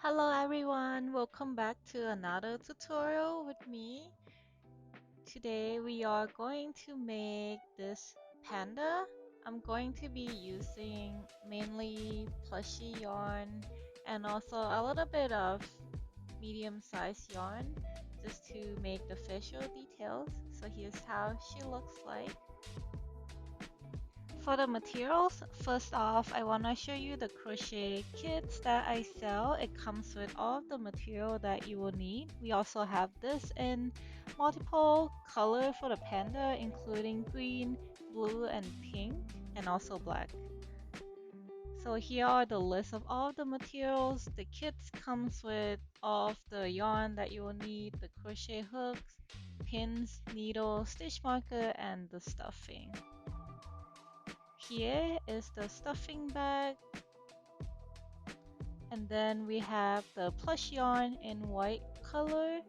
Hello everyone, welcome back to another tutorial with me. Today we are going to make this panda. I'm going to be using mainly plushy yarn and also a little bit of medium-sized yarn just to make the facial details. So here's how she looks like. For the materials, first off, I want to show you the crochet kits that I sell. It comes with all of the material that you will need. We also have this in multiple color for the panda, including green, blue, and pink, and also black. So here are the list of all of the materials. The kits comes with all of the yarn that you will need, the crochet hooks, pins, needle, stitch marker, and the stuffing. Here is the stuffing bag, and then we have the plush yarn in white color.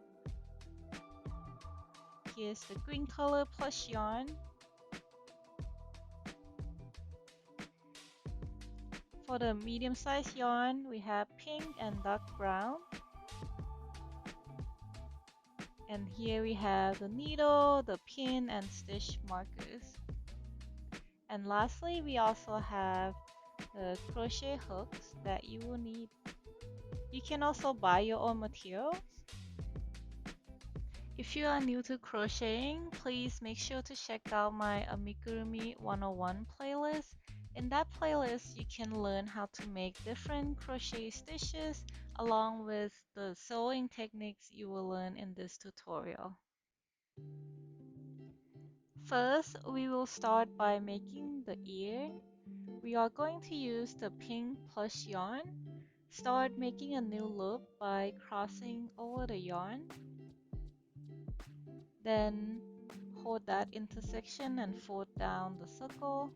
Here's the green color plush yarn. For the medium size yarn, we have pink and dark brown. And here we have the needle, the pin, and stitch markers. And lastly, we also have the crochet hooks that you will need. You can also buy your own materials. If you are new to crocheting, please make sure to check out my Amigurumi 101 playlist. In that playlist, you can learn how to make different crochet stitches along with the sewing techniques you will learn in this tutorial. First, we will start by making the ear. We are going to use the pink plush yarn. Start making a new loop by crossing over the yarn. Then hold that intersection and fold down the circle.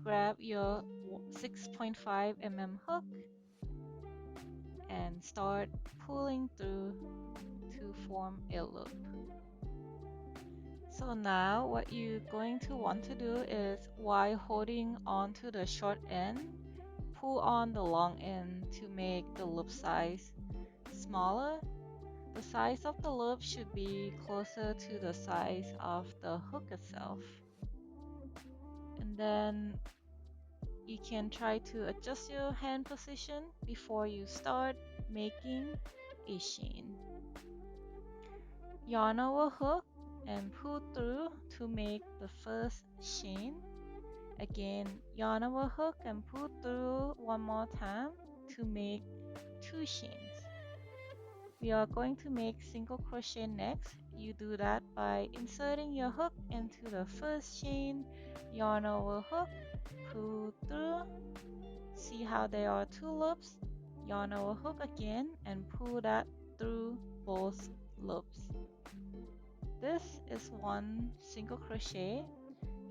Grab your 6.5 mm hook and start pulling through to form a loop. So now what you're going to want to do is, while holding on to the short end, pull on the long end to make the loop size smaller. The size of the loop should be closer to the size of the hook itself. And then you can try to adjust your hand position before you start making a sheen. Yarn over hook and pull through to make the first sheen. Again, yarn over hook and pull through one more time to make two sheens. We are going to make single crochet next. You do that by inserting your hook into the first chain, yarn over hook, pull through. See how there are two loops? Yarn over hook again and pull that through both loops. This is one single crochet.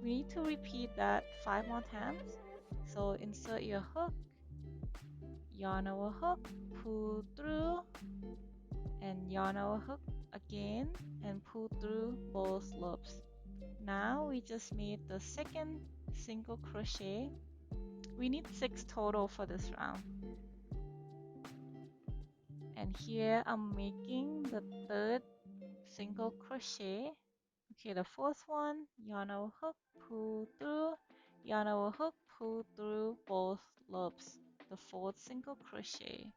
We need to repeat that 5 more times. So insert your hook, yarn over hook, pull through, and yarn over hook again and pull through both loops. Now we just made the second single crochet. We need 6 total for this round. And here I'm making the third single crochet. Okay, the fourth one, yarn over hook, pull through, yarn over hook, pull through both loops. The fourth single crochet.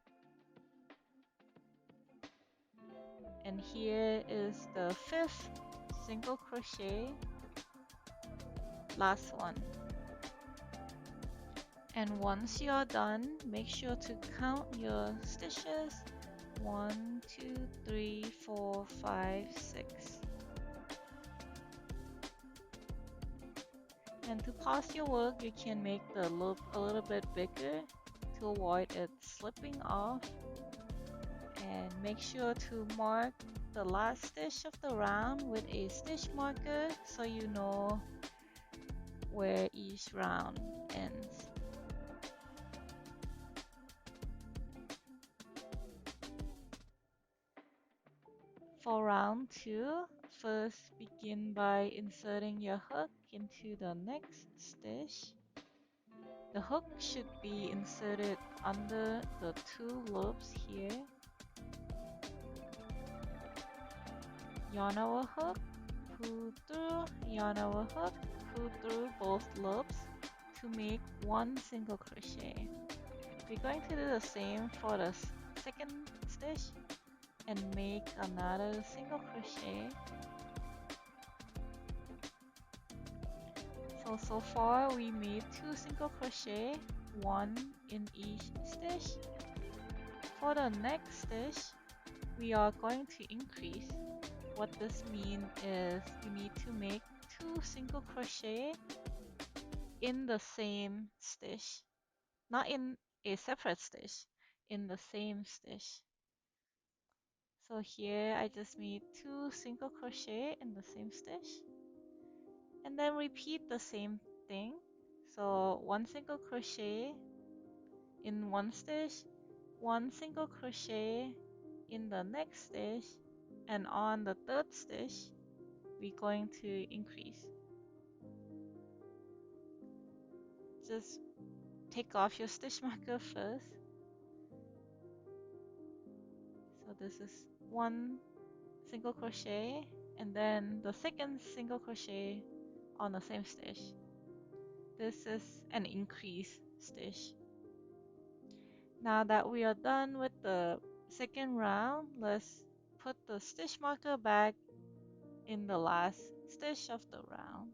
And here is the fifth single crochet, last one. And once you're done, make sure to count your stitches. 1, 2, 3, 4, 5, 6. And to pause your work, you can make the loop a little bit bigger to avoid it slipping off. And make sure to mark the last stitch of the round with a stitch marker so you know where each round ends. For round 2, first begin by inserting your hook into the next stitch. The hook should be inserted under the two loops here. Yarn our hook, pull through, yarn our hook, pull through both loops to make one single crochet. We're going to do the same for the second stitch and make another single crochet. So far we made 2 single crochet, 1 in each stitch. For the next stitch, we are going to increase. What this means is we need to make 2 single crochet in the same stitch, not in a separate stitch, in the same stitch. So here I just made 2 single crochet in the same stitch, and then repeat the same thing. So 1 single crochet in one stitch, 1 single crochet in the next stitch, and on the third stitch we're going to increase. Just take off your stitch marker first. So this is 1 single crochet and then the second single crochet on the same stitch. This is an increase stitch. Now that we are done with the second round, let's put the stitch marker back in the last stitch of the round.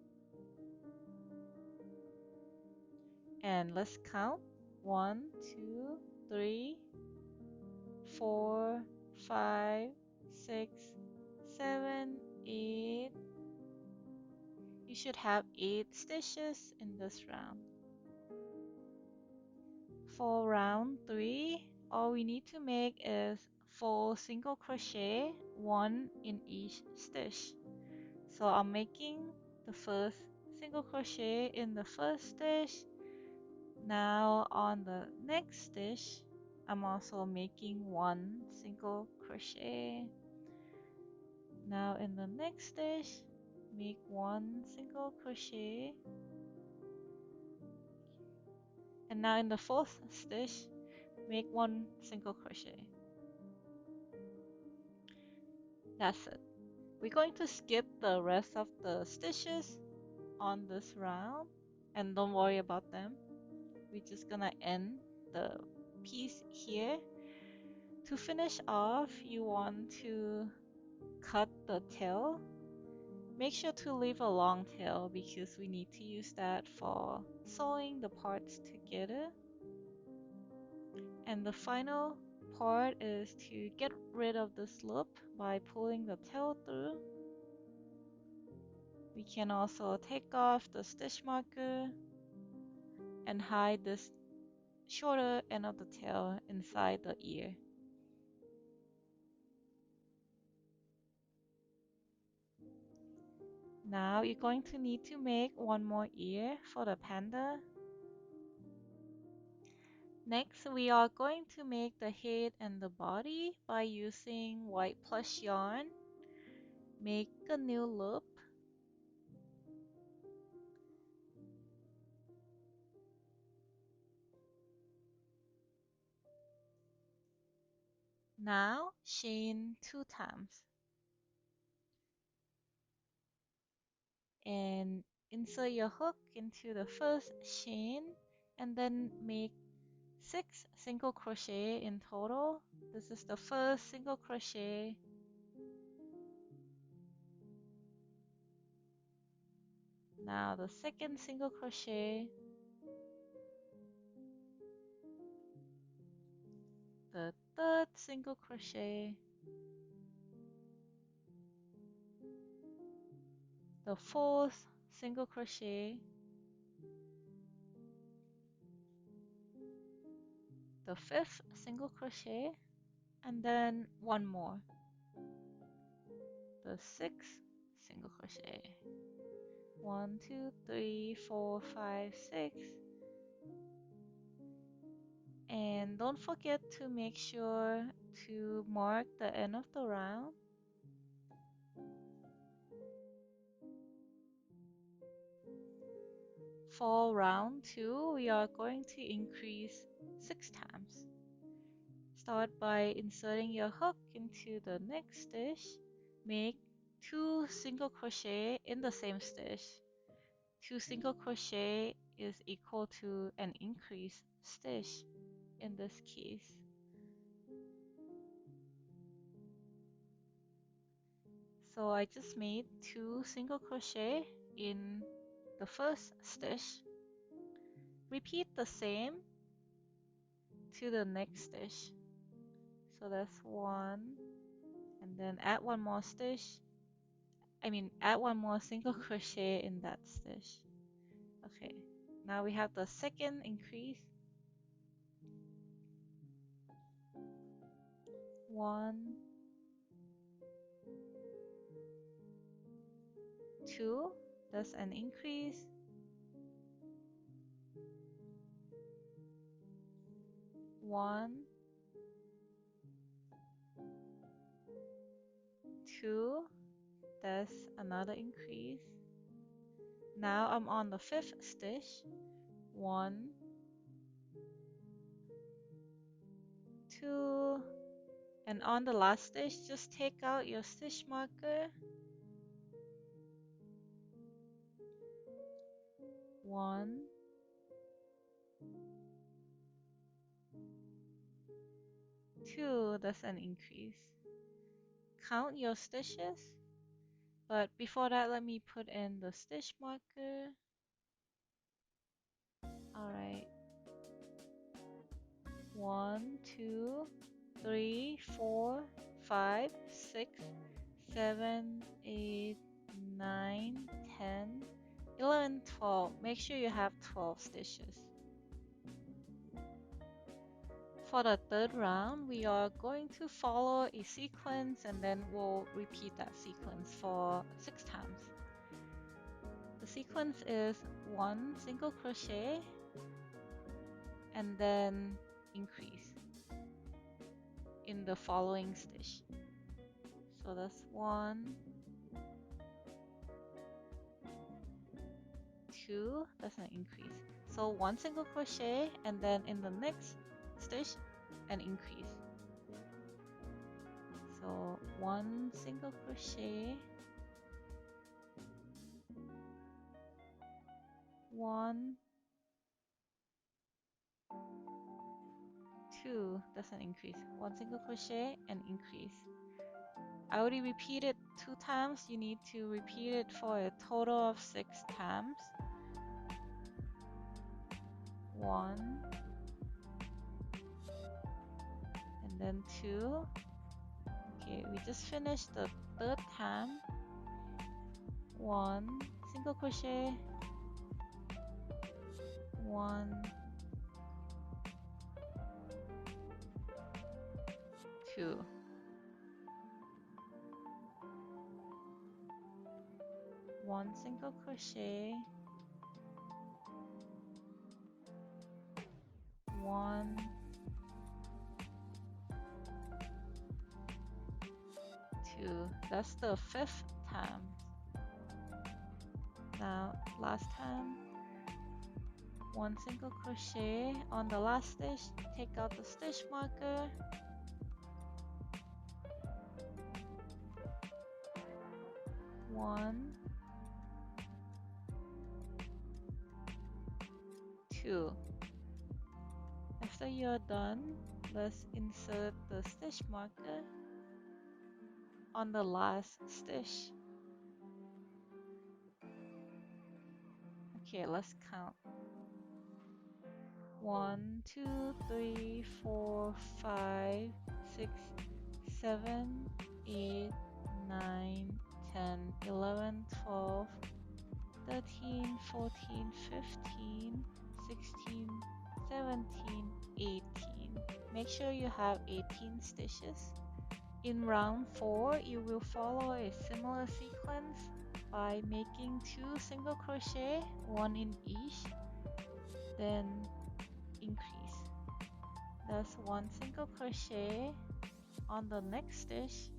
And let's count 1, 2, 3, 4, 5, 6, 7, 8. You should have 8 stitches in this round. For round 3, all we need to make is 4 single crochet, 1 in each stitch. So I'm making the first single crochet in the first stitch. Now on the next stitch, I'm also making 1 single crochet. Now in the next stitch, make 1 single crochet. And now in the fourth stitch, make 1 single crochet. That's it. We're going to skip the rest of the stitches on this round, and don't worry about them. We're just gonna end the piece here. To finish off, you want to cut the tail. Make sure to leave a long tail because we need to use that for sewing the parts together. And the final part is to get rid of this loop by pulling the tail through. We can also take off the stitch marker and hide this shorter end of the tail inside the ear. Now you're going to need to make one more ear for the panda. Next, we are going to make the head and the body by using white plush yarn. Make a new loop. Now chain 2 times. And insert your hook into the first chain and then make 6 single crochet in total. This is the first single crochet. Now the second single crochet, the third single crochet, the fourth single crochet, the fifth single crochet, and then one more, the sixth single crochet. 1, 2, 3, 4, 5, 6. And don't forget to make sure to mark the end of the round. For round 2, we are going to increase 6 times. Start by inserting your hook into the next stitch. Make 2 single crochet in the same stitch. 2 single crochet is equal to an increase stitch in this case. So I just made 2 single crochet in the first stitch. Repeat the same to the next stitch. So that's 1, and then add one more stitch. Add one more single crochet in that stitch. Okay, now we have the second increase. 1, 2, that's an increase. 1, 2, that's another increase. Now I'm on the 5th stitch. 1, 2, and on the last stitch, just take out your stitch marker. 1, 2, that's an increase. Count your stitches, but before that, let me put in the stitch marker. Alright. 1, 2, 3, 4, 5, 6, 7, 8, 9, 10, 11, 12. Make sure you have 12 stitches. For the third round, we are going to follow a sequence and then we'll repeat that sequence for 6 times. The sequence is 1 single crochet and then increase in the following stitch. So that's 1, 2, that's an increase. So 1 single crochet and then in the next stitch an increase. So 1 single crochet, 1, 2, that's an increase. 1 single crochet and increase. I already repeated 2 times. You need to repeat it for a total of 6 times. 1, and then 2. Okay, we just finished the third time. 1 single crochet, 1, 2. 1 single crochet, 1, 2. That's the 5th time. Now last time, 1 single crochet on the last stitch, take out the stitch marker, 1, 2. After you're done, let's insert the stitch marker on the last stitch. Okay, let's count. 1, 2, 3, 4, 5, 6, 7, 8, 9, 10, 11, 12, 13, 14, 15, 16, 17, 18. Make sure you have 18 stitches. In round 4, you will follow a similar sequence by making 2 single crochet, 1 in each, then increase. That's 1 single crochet. On the next stitch,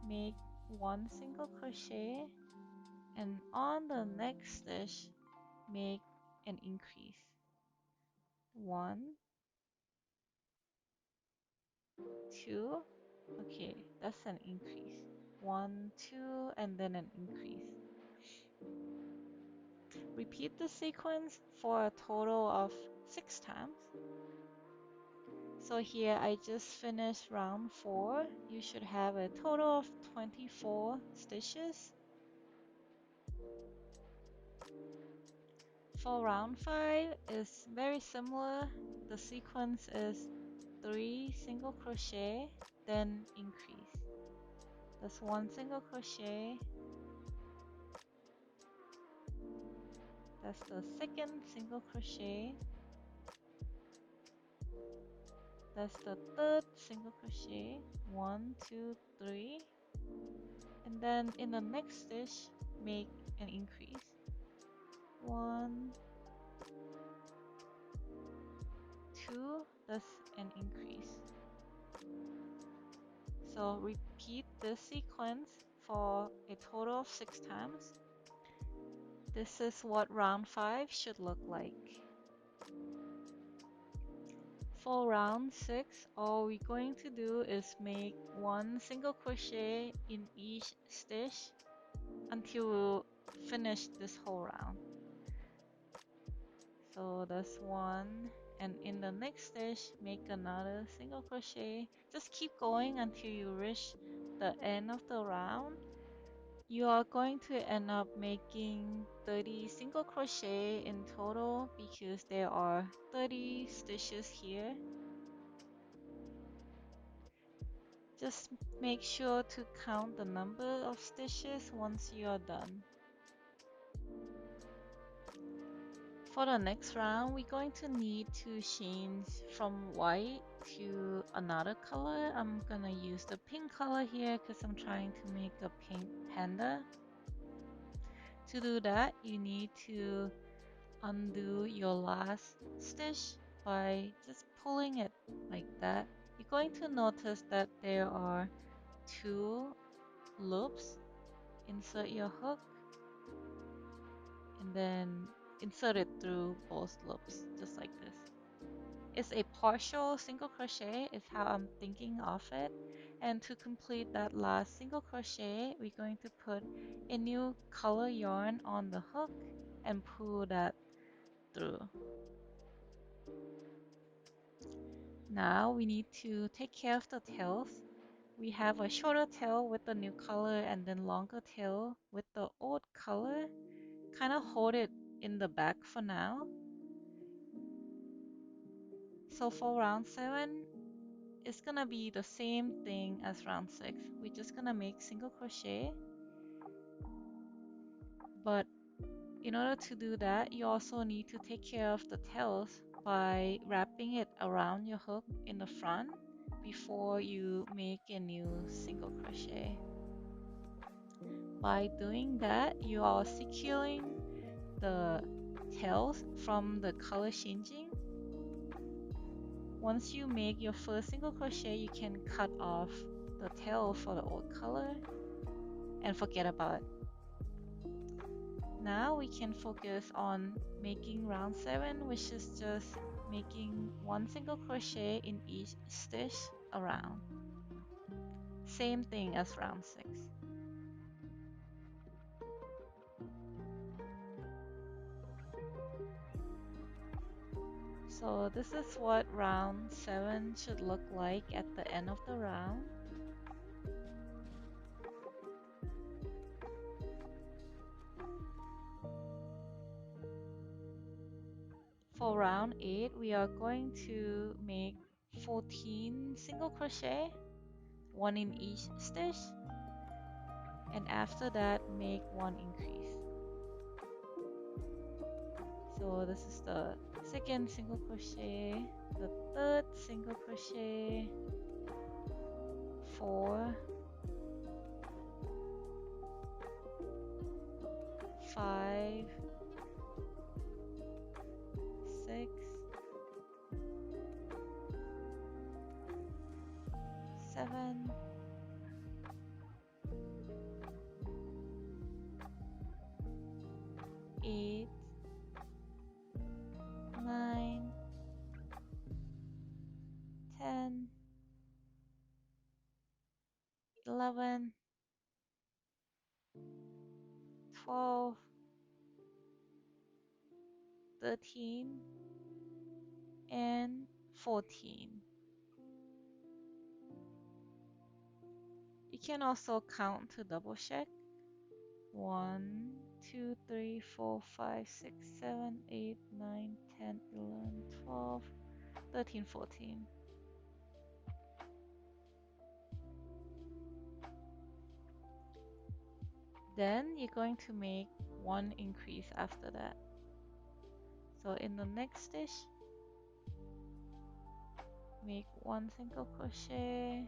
make 1 single crochet, and on the next stitch, make an increase. 1, 2. Okay, that's an increase. 1, 2, and then an increase. Repeat the sequence for a total of 6 times. So here I just finished round 4. You should have a total of 24 stitches. For round 5 is very similar. The sequence is 3 single crochet, then increase. That's 1 single crochet. That's the second single crochet. That's the third single crochet. 1, 2, 3. And then in the next stitch, make an increase. 1, 2, that's an increase. So repeat this sequence for a total of 6 times. This is what round 5 should look like. For round 6, all we're going to do is make 1 single crochet in each stitch until we finish this whole round. So that's 1, and in the next stitch make another single crochet. Just keep going until you reach the end of the round. You are going to end up making 30 single crochet in total because there are 30 stitches here. Just make sure to count the number of stitches once you are done. For the next round, we're going to need to change from white to another color. I'm gonna use the pink color here because I'm trying to make a pink panda. To do that, you need to undo your last stitch by just pulling it like that. You're going to notice that there are 2 loops. Insert your hook and then insert it through both loops, just like this. It's a partial single crochet is how I'm thinking of it. And to complete that last single crochet, we're going to put a new color yarn on the hook and pull that through. Now we need to take care of the tails. We have a shorter tail with the new color and then longer tail with the old color. Kind of hold it in the back for now. So for round 7, it's gonna be the same thing as round 6. We're just gonna make single crochet. But in order to do that, you also need to take care of the tails by wrapping it around your hook in the front before you make a new single crochet. By doing that, you are securing the tails from the color changing. Once you make your first single crochet, you can cut off the tail for the old color and forget about it. Now we can focus on making round 7, which is just making 1 single crochet in each stitch around. Same thing as round 6. So this is what round 7 should look like at the end of the round. For round 8, we are going to make 14 single crochet, 1 in each stitch, and after that make 1 increase. So this is the second single crochet, the third single crochet, 4, 5, 6, 7, 8, 11, 12, 13, and 14. You can also count to double check. 1, 2, 3, 4, 5, 6, 7, 8, 9, 10, 11, 12, 13, 14. Then you're going to make one increase after that. So in the next stitch, make one single crochet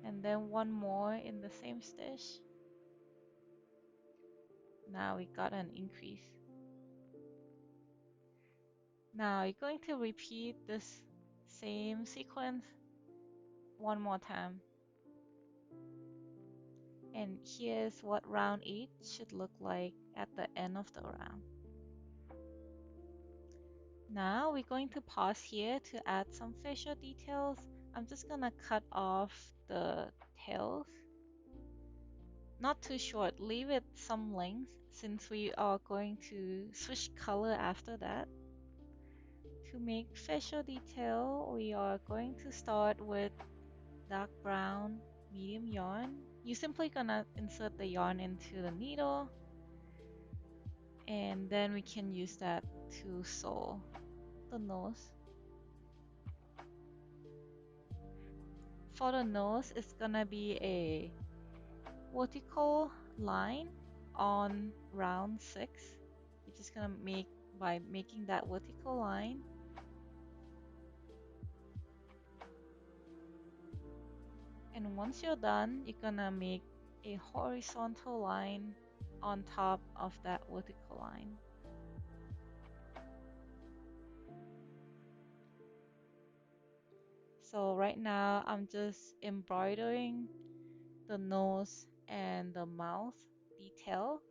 and then one more in the same stitch. Now we got an increase. Now you're going to repeat this same sequence one more time. And here's what round 8 should look like at the end of the round. Now we're going to pause here to add some facial details. I'm just gonna cut off the tails. Not too short, leave it some length since we are going to switch color after that. To make facial detail, we are going to start with dark brown medium yarn. You're simply gonna insert the yarn into the needle and then we can use that to sew the nose. For the nose, it's gonna be a vertical line on round 6. You're just gonna make by making that vertical line. And once you're done, you're gonna make a horizontal line on top of that vertical line. So right now I'm just embroidering the nose and the mouth detail.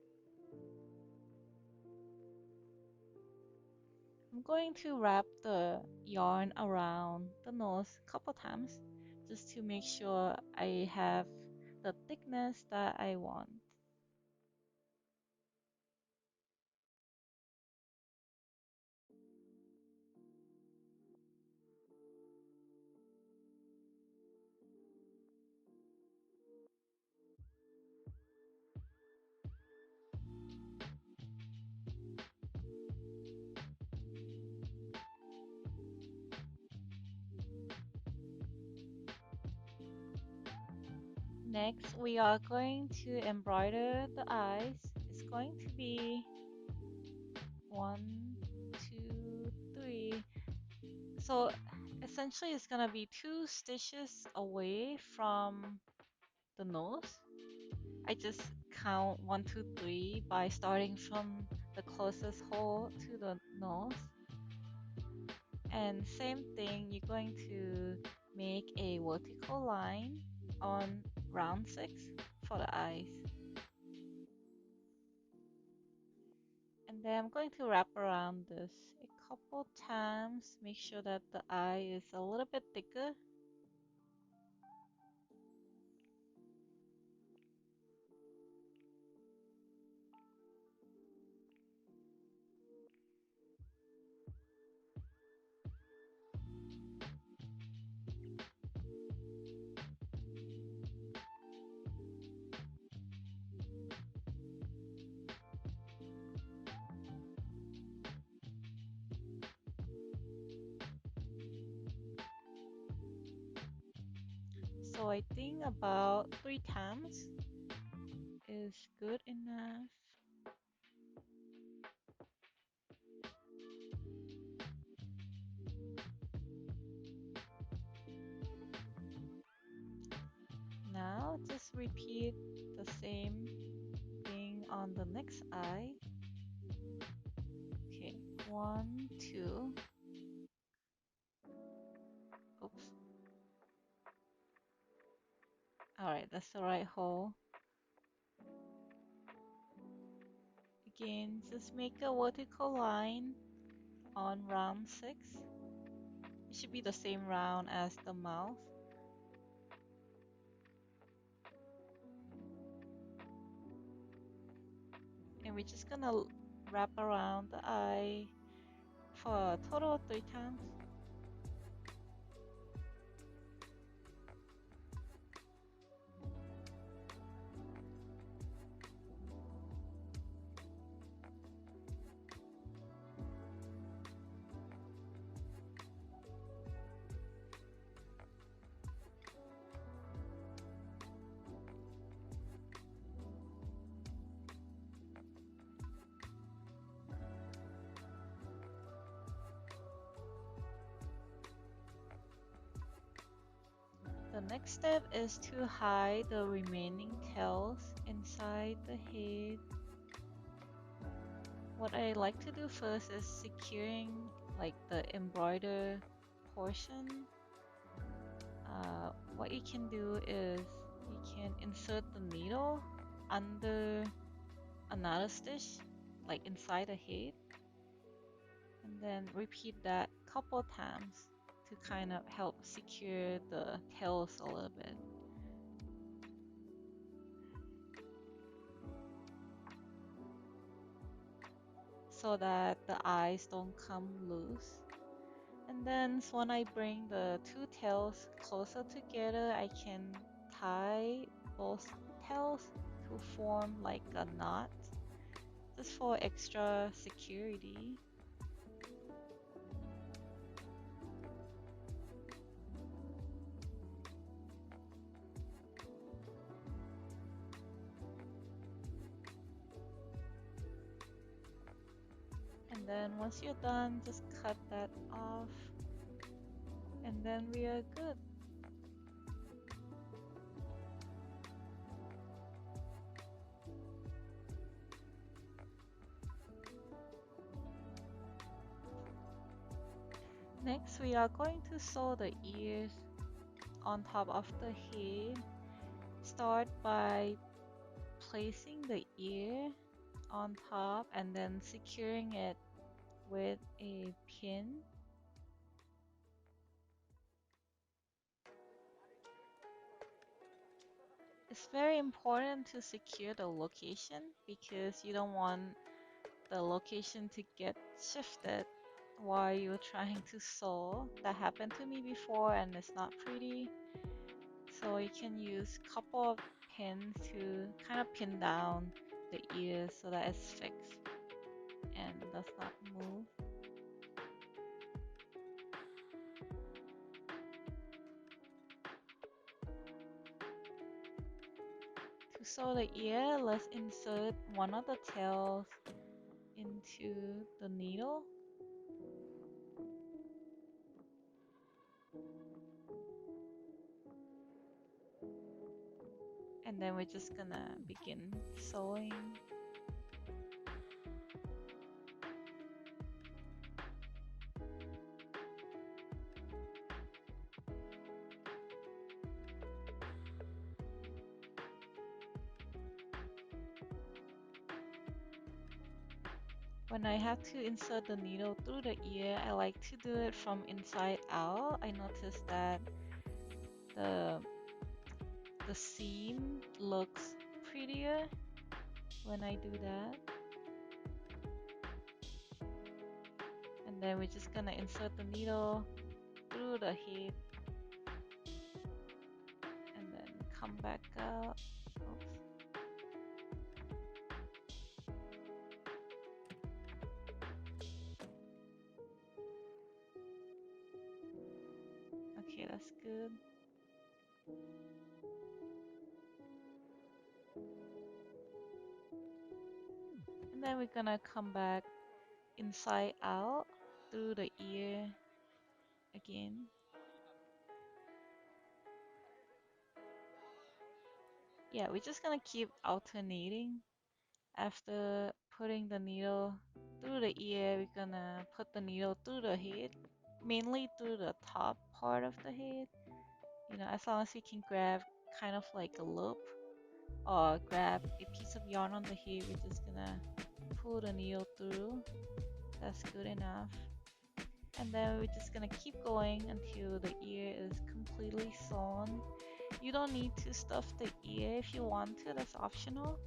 I'm going to wrap the yarn around the nose a couple times just to make sure I have the thickness that I want. Next, we are going to embroider the eyes. It's going to be 1, 2, 3. So essentially it's gonna be 2 stitches away from the nose. I just count 1, 2, 3 by starting from the closest hole to the nose. And same thing, you're going to make a vertical line on round 6 for the eyes. And then I'm going to wrap around this a couple times, make sure that the eye is a little bit thicker. So I think about 3 times is good enough. Now just repeat the same thing on the next eye. Okay, 1, 2. Oops. Alright, that's the right hole. Again, just make a vertical line on round 6. It should be the same round as the mouth. And we're just gonna wrap around the eye for a total of 3 times. The next step is to hide the remaining tails inside the head. What I like to do first is securing like the embroider portion. What you can do is you can insert the needle under another stitch, like inside the head, and then repeat that couple times to kind of help secure the tails a little bit. So that the eyes don't come loose. And then when I bring the two tails closer together, I can tie both tails to form like a knot, just for extra security. And then once you're done, just cut that off, and then we are good. Next, we are going to sew the ears on top of the head. Start by placing the ear on top and then securing it with a pin. It's very important to secure the location because you don't want the location to get shifted while you're trying to sew. That happened to me before and it's not pretty. So you can use a couple of pins to kind of pin down the ears so that it's fixed and does not move. To sew the ear, let's insert one of the tails into the needle. And then we're just gonna begin sewing. When I have to insert the needle through the ear, I like to do it from inside out. I noticed that the seam looks prettier when I do that. And then we're just gonna insert the needle through the head and then come back out. Oops. Okay, that's good. And then we're gonna come back inside out through the ear again. Yeah, we're just gonna keep alternating. After putting the needle through the ear, we're gonna put the needle through the head, mainly through the top part of the head. You know, as long as we can grab kind of like a loop or grab a piece of yarn on the head, we're just gonna pull the needle through. That's good enough. And then we're just gonna keep going until the ear is completely sewn. You don't need to stuff the ear if you want to, that's optional.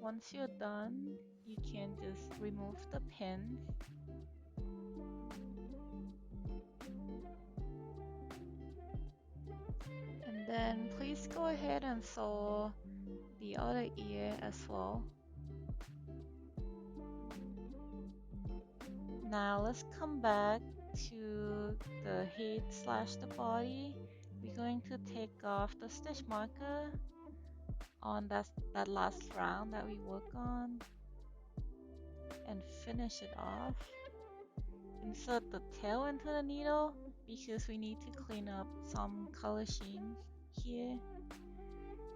once you're done, you can just remove the pins. And then please go ahead and sew the other ear as well. Now let's come back to the head slash the body. We're going to take off the stitch marker on that last round that we work on and finish it off. Insert the tail into the needle because we need to clean up some color schemes here.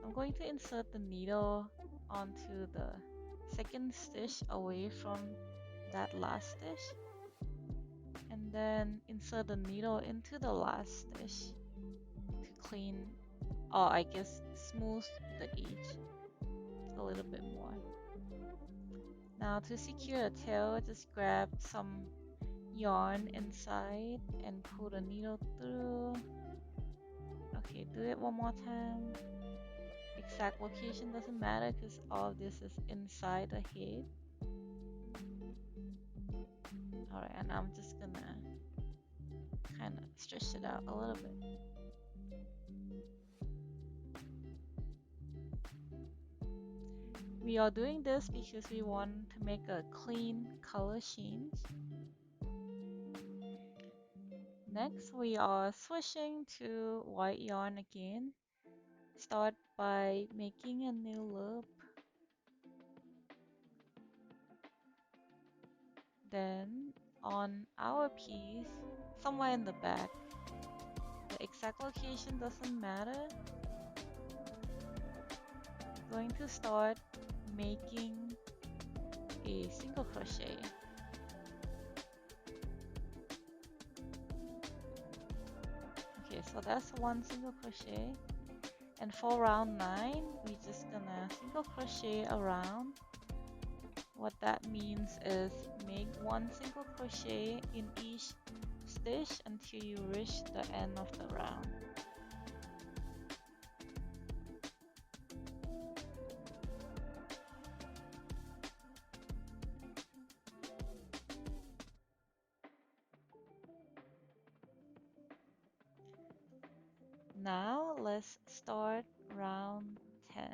I'm going to insert the needle onto the second stitch away from that last stitch, and then insert the needle into the last stitch to clean, or I guess smooth the edge a little bit more. Now to secure the tail, just grab some yarn inside and pull the needle through. Okay, do it one more time. Exact location doesn't matter because all of this is inside the head. Alright, and I'm just gonna kind of stretch it out a little bit. We are doing this because we want to make a clean color schemes. Next, we are switching to white yarn again. Start by making a new loop. Then on our piece, somewhere in the back, the exact location doesn't matter. We're going to start making a single crochet. Okay, so that's one single crochet, and for round 9 we're just gonna single crochet around. What that means is make one single crochet in each stitch until you reach the end of the round. Now let's start round 10.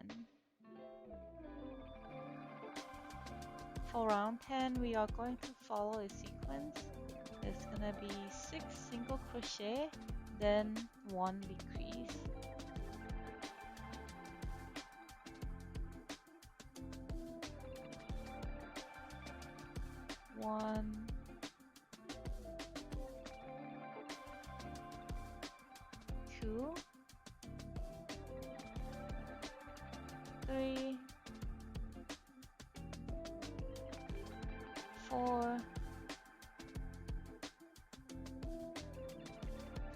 For round 10 we are going to follow a sequence. It's gonna be 6 single crochet, then 1 decrease. One, two, 3, 4,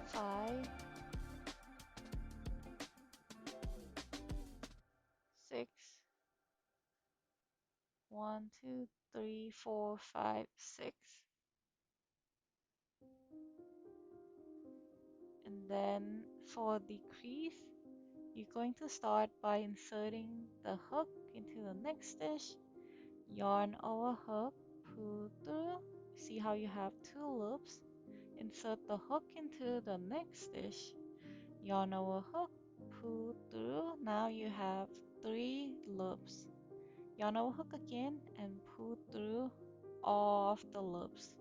5, 6, 1, 2, 3, 4, 5, 6. And then for decrease, you're going to start by inserting the hook into the next stitch, yarn over hook, pull through. See how you have 2 loops? Insert the hook into the next stitch, yarn over hook, pull through. Now you have 3 loops. Yarn over hook again and pull through all of the loops.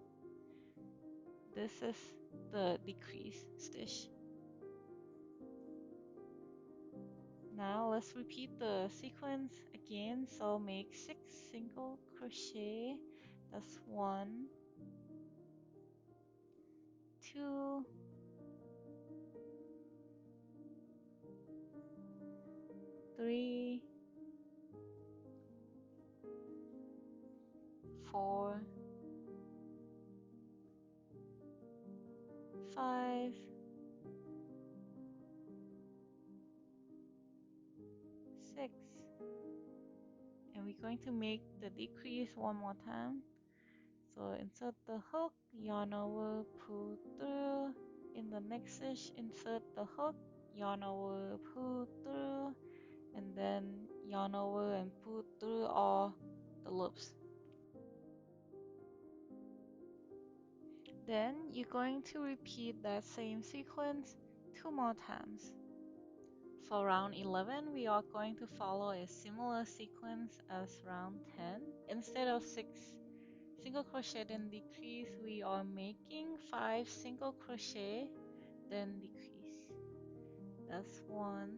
This is the decrease stitch. Now let's repeat the sequence again. So make 6 single crochet. That's 1, 2, 3, 4, 5, 6. And we're going to make the decrease one more time. So insert the hook, yarn over, pull through. In the next stitch, insert the hook, yarn over, pull through. and then yarn over and pull through all the loops. Then you're going to repeat that same sequence 2 more times. For round 11, we are going to follow a similar sequence as round 10. Instead of 6 single crochet then decrease, we are making 5 single crochet then decrease. That's 1,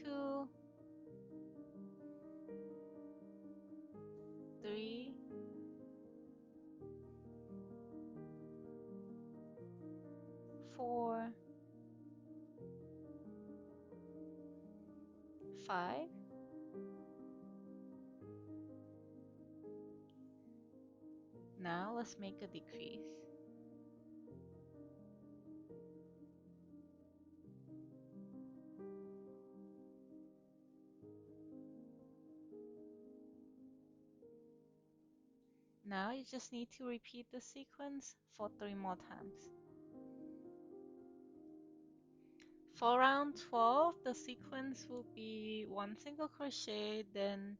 2, 3, 4, 5. Now let's make a decrease. Now you just need to repeat the sequence for 3 more times. For round 12, the sequence will be 1 single crochet then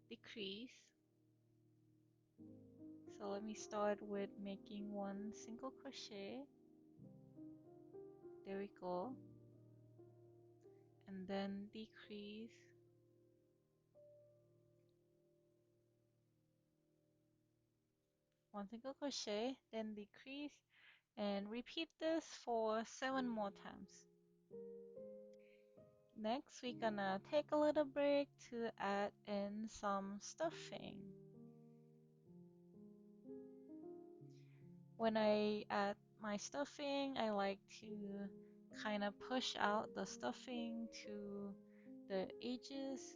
decrease. So let me start with making 1 single crochet. There we go. And then decrease. 1 single crochet, then decrease, and repeat this for 7 more times. Next, we're gonna take a little break to add in some stuffing. When I add my stuffing, I like to kind of push out the stuffing to the edges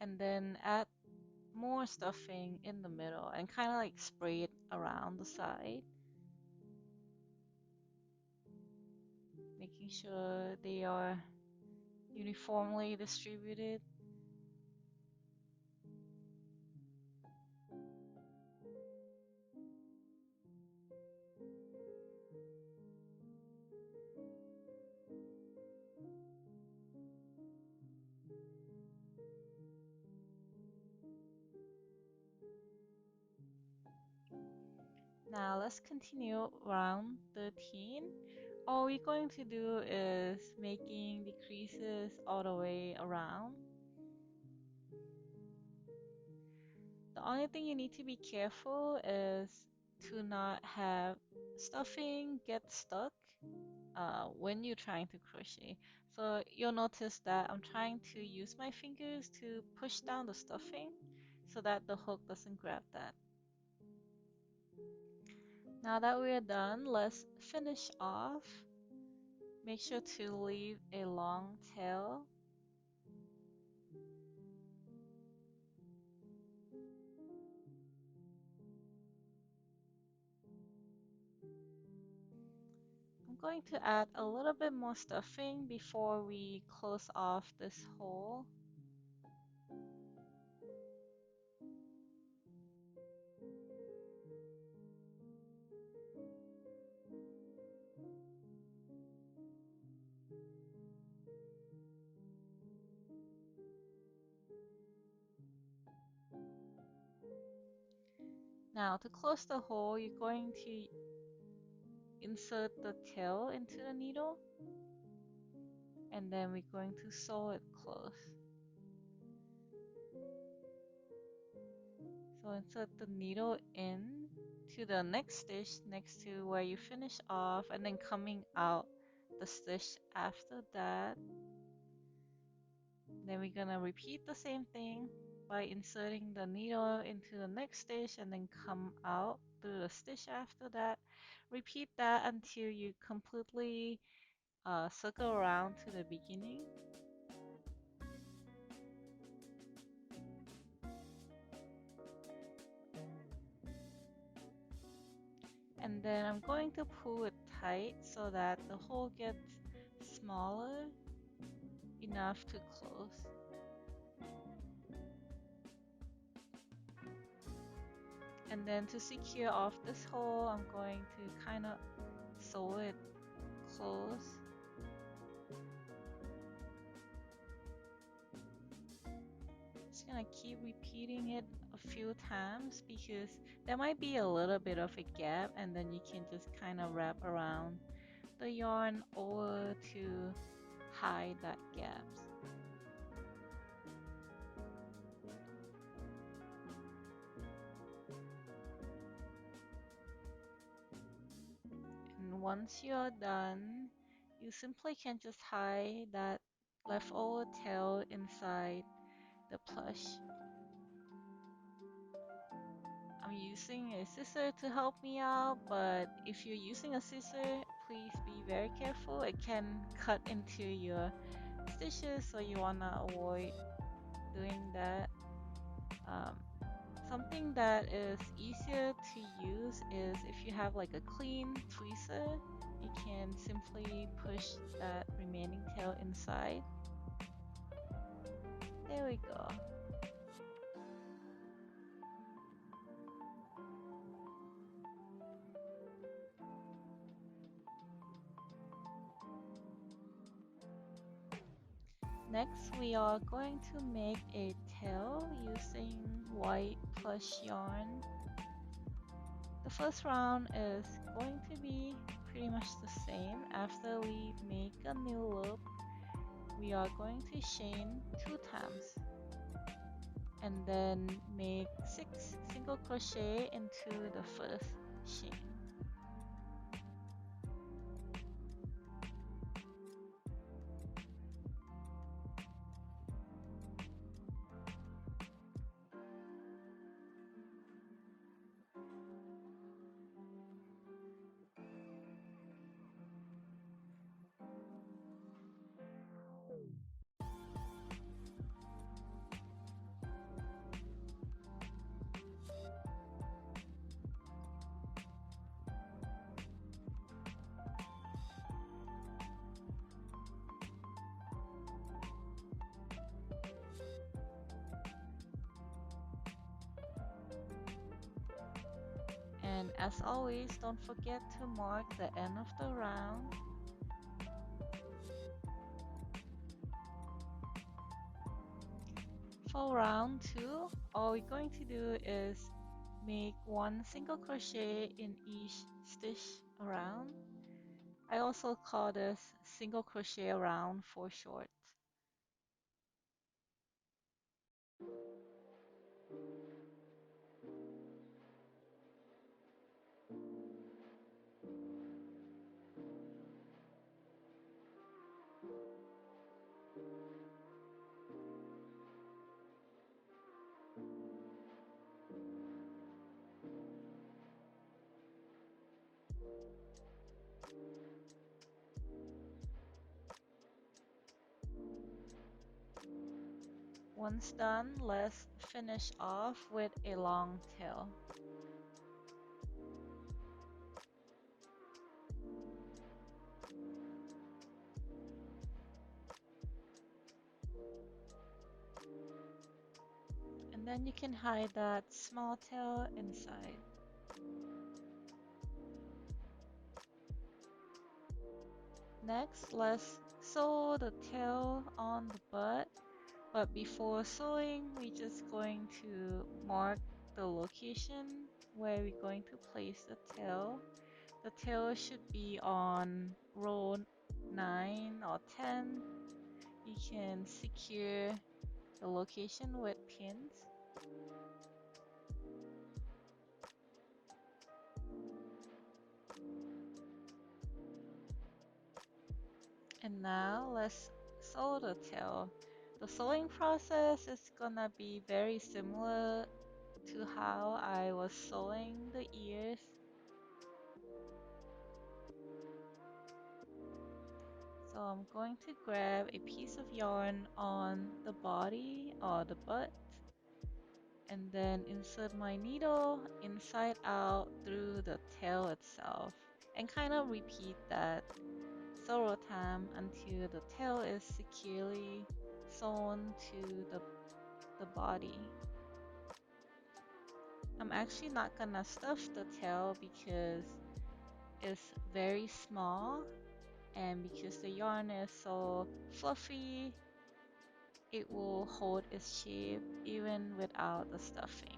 and then add more stuffing in the middle and kind of like spray it around the side, making sure they are uniformly distributed. Now let's continue round 13. All we're going to do is making decreases all the way around. The only thing you need to be careful is to not have stuffing get stuck when you're trying to crochet. So you'll notice that I'm trying to use my fingers to push down the stuffing so that the hook doesn't grab that. Now that we're done, let's finish off. Make sure to leave a long tail. I'm going to add a little bit more stuffing before we close off this hole. Now to close the hole, you're going to insert the tail into the needle and then we're going to sew it close. So insert the needle in to the next stitch next to where you finish off and then coming out the stitch after that. Then we're gonna repeat the same thing by inserting the needle into the next stitch and then come out through the stitch after that. Repeat that until you completely circle around to the beginning. And then I'm going to pull it tight so that the hole gets smaller enough to close. And then to secure off this hole, I'm going to kind of sew it close. just gonna keep repeating it a few times because there might be a little bit of a gap, and then you can just kind of wrap around the yarn over to hide that gaps. And once you're done, you simply can just hide that leftover tail inside the plush. I'm using a scissor to help me out, but if you're using a scissor, please be very careful. It can cut into your stitches, so you wanna avoid doing that. Um, Something that is easier to use is if you have like a clean tweezer, you can simply push that remaining tail inside. There we go. Next, we are going to make a tail using white plush yarn. The first round is going to be pretty much the same. After we make a new loop, we are going to chain 2 times and then make 6 single crochet into the first chain. And as always, don't forget to mark the end of the round. For round 2, all we're going to do is make 1 single crochet in each stitch around. I also call this single crochet around for short. Once done, let's finish off with a long tail. And then you can hide that small tail inside. Next, let's sew the tail on the butt. But before sewing, we're just going to mark the location where we're going to place the tail. The tail should be on row 9 or 10. You can secure the location with pins. And now let's sew the tail. The sewing process is gonna be very similar to how I was sewing the ears. So I'm going to grab a piece of yarn on the body or the butt and then insert my needle inside out through the tail itself and kind of repeat that several times until the tail is securely sewn to the body. I'm actually not gonna stuff the tail because it's very small and because the yarn is so fluffy, it will hold its shape even without the stuffing.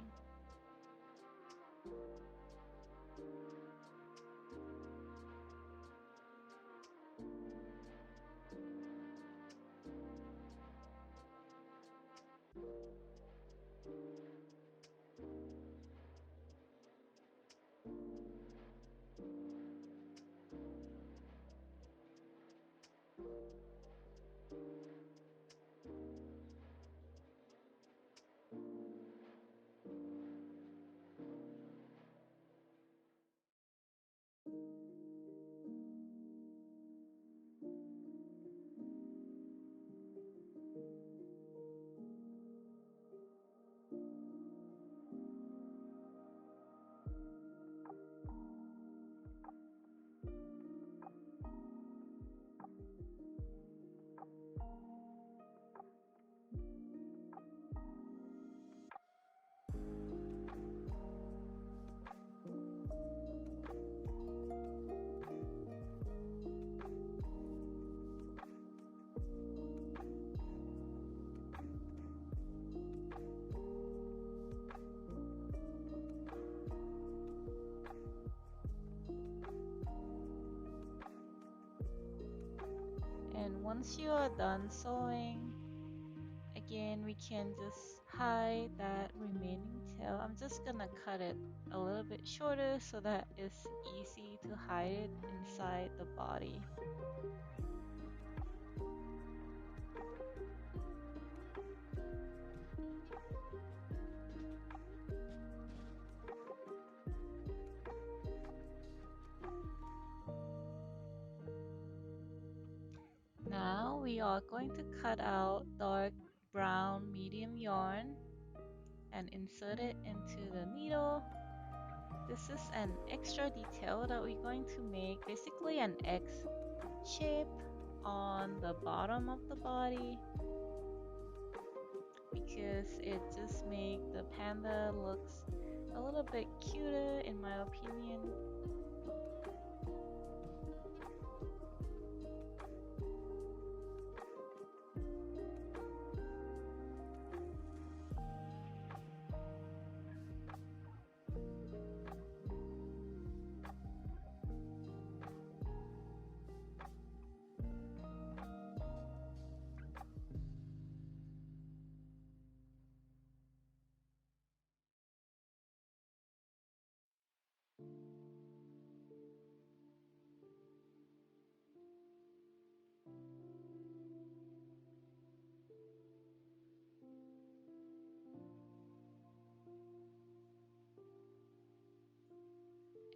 And once you are done sewing, again, we can just hide that remaining tail. I'm just gonna cut it a little bit shorter so that it's easy to hide it inside the body. Now we are going to cut out dark brown medium yarn and insert it into the needle. This is an extra detail that we're going to make, basically an X shape on the bottom of the body, because it just makes the panda looks a little bit cuter in my opinion.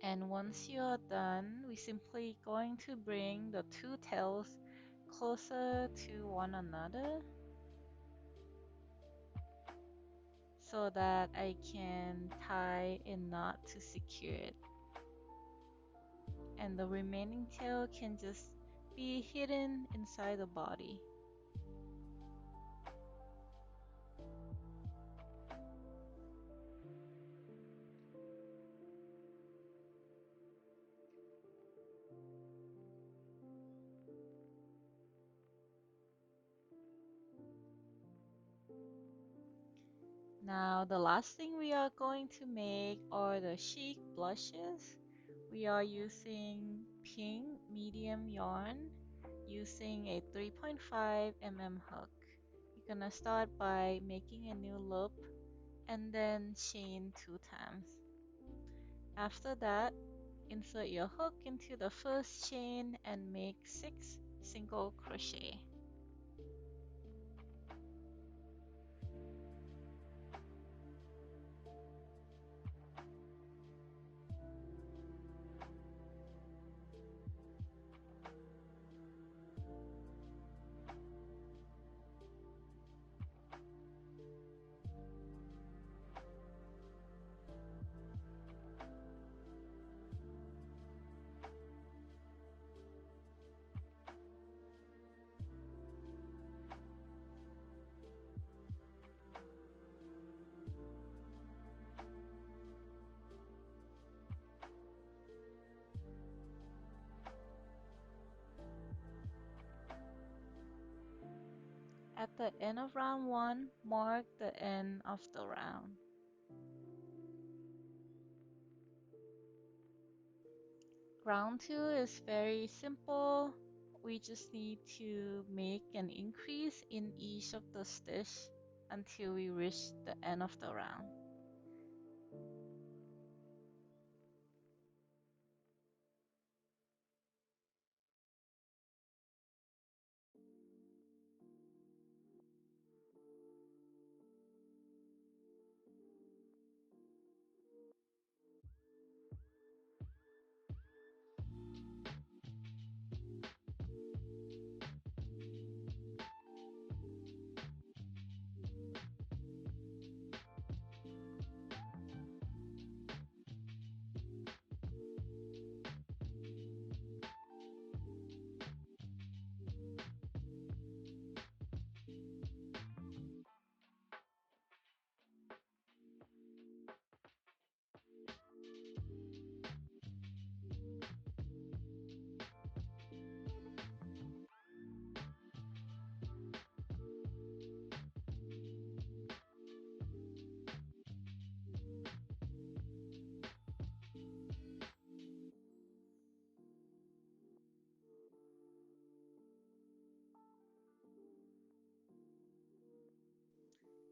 And once you are done, we're simply going to bring the two tails closer to one another so that I can tie a knot to secure it. And the remaining tail can just be hidden inside the body. Now the last thing we are going to make are the chic blushes. We are using pink medium yarn using a 3.5 mm hook. You're gonna start by making a new loop and then chain 2 times. After that, insert your hook into the first chain and make 6 single crochet. At the end of round 1, mark the end of the round. Round 2 is very simple. We just need to make an increase in each of the stitch until we reach the end of the round.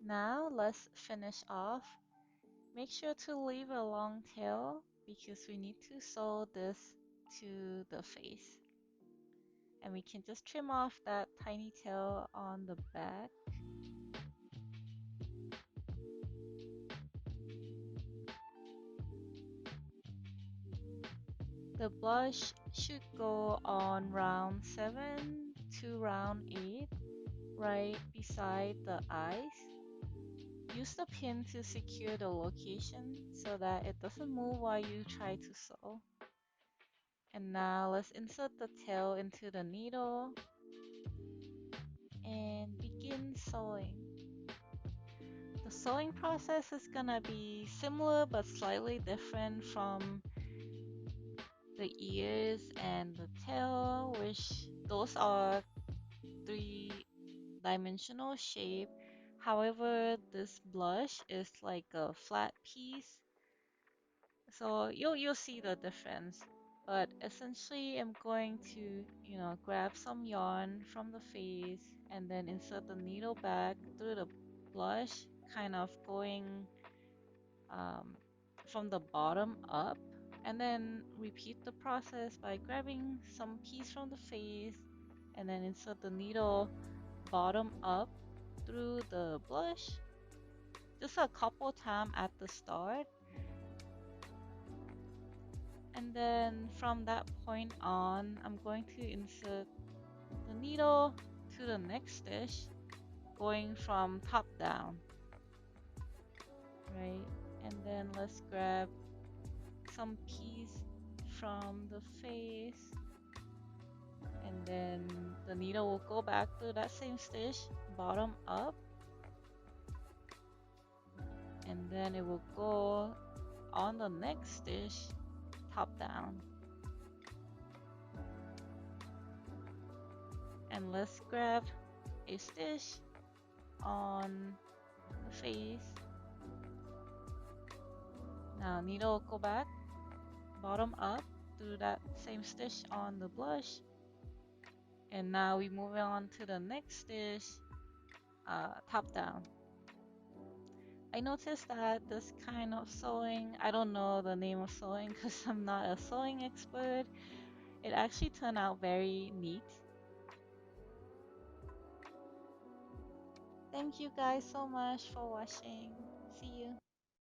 Now let's finish off. Make sure to leave a long tail because we need to sew this to the face. And we can just trim off that tiny tail on the back. The blush should go on round 7 to round 8, right beside the eyes. Use the pin to secure the location so that it doesn't move while you try to sew. And now let's insert the tail into the needle and begin sewing. The sewing process is gonna be similar but slightly different from the ears and the tail, which those are three-dimensional shape. However, this blush is like a flat piece, so you'll see the difference. But essentially, I'm going to, grab some yarn from the face and then insert the needle back through the blush, kind of going um, from the bottom up, and then repeat the process by grabbing some piece from the face and then insert the needle bottom up through the blush just a couple times at the start, and then from that point on I'm going to insert the needle to the next stitch going from top down, right? And then let's grab some piece from the face, and then the needle will go back to that same stitch bottom up, and then it will go on the next stitch top down. And let's grab a stitch on the face. Now needle will go back bottom up through that same stitch on the blush, and now we move on to the next stitch top down. I noticed that this kind of sewing, I don't know the name of sewing because I'm not a sewing expert, it actually turned out very neat. Thank you guys so much for watching. See you.